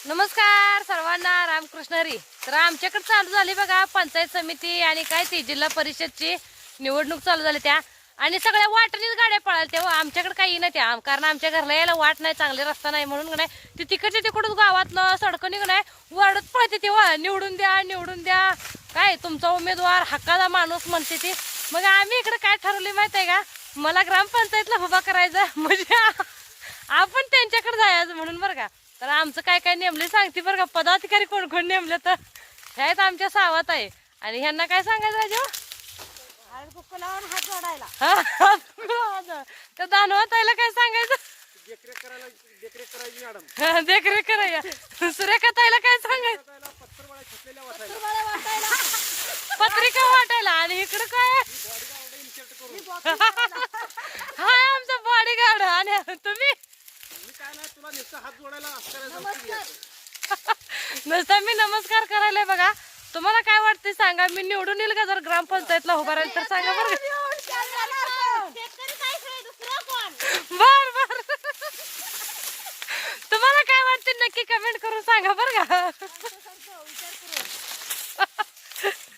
नमस्कार सर्वांना, रामकृष्ण हरी. तर आमच्याकडे चालू झाली बघा पंचायत समिती आणि काय ती जिल्हा परिषदची निवडणूक चालू झाली त्या. आणि सगळ्या वाटणीच गाड्या पळाल्या तेव्हा आमच्याकडे काही नाही त्या, कारण आमच्या घरला यायला वाट नाही, चांगले रस्ता नाही म्हणून नाही ती तिकडच्या तिकडून गावातनं सडकं नाही वरडत पळते तेव्हा निवडून द्या निवडून द्या, काय तुमचा उमेदवार हक्काचा माणूस म्हणते ती. मग आम्ही इकडे काय ठरवले माहित आहे का, मला ग्रामपंचायतला उभा करायचा म्हणजे आपण त्यांच्याकडे जायचं म्हणून बरं का. तर आमचं काय काय नेमले सांगते बरं का, पदाधिकारी कोण कोण नेमले तर ह्या आहेत आमच्या सावत आहे. आणि ह्यांना काय सांगायचं राजू, हात जोडायला त्या दानवताईला काय सांगायचं, देखरेख करायची मॅडम. देखरेख करायला. सुरेखा ताईला काय सांगायचं, पत्रिका वाटायला. आणि इकडं काय हाय आमचा बॉडीगार्ड. आणि तुम्ही काय नाही, तुला नुसतं हात जोडायला नुसता मी नमस्कार करायला बघा. तुम्हाला काय वाटते सांगा, मी निवडून येईल का जर ग्रामपंचायतला उभा राहील तर सांगा बरं. बर बर, तुम्हाला काय वाटते नक्की कमेंट करून सांगा बरं का.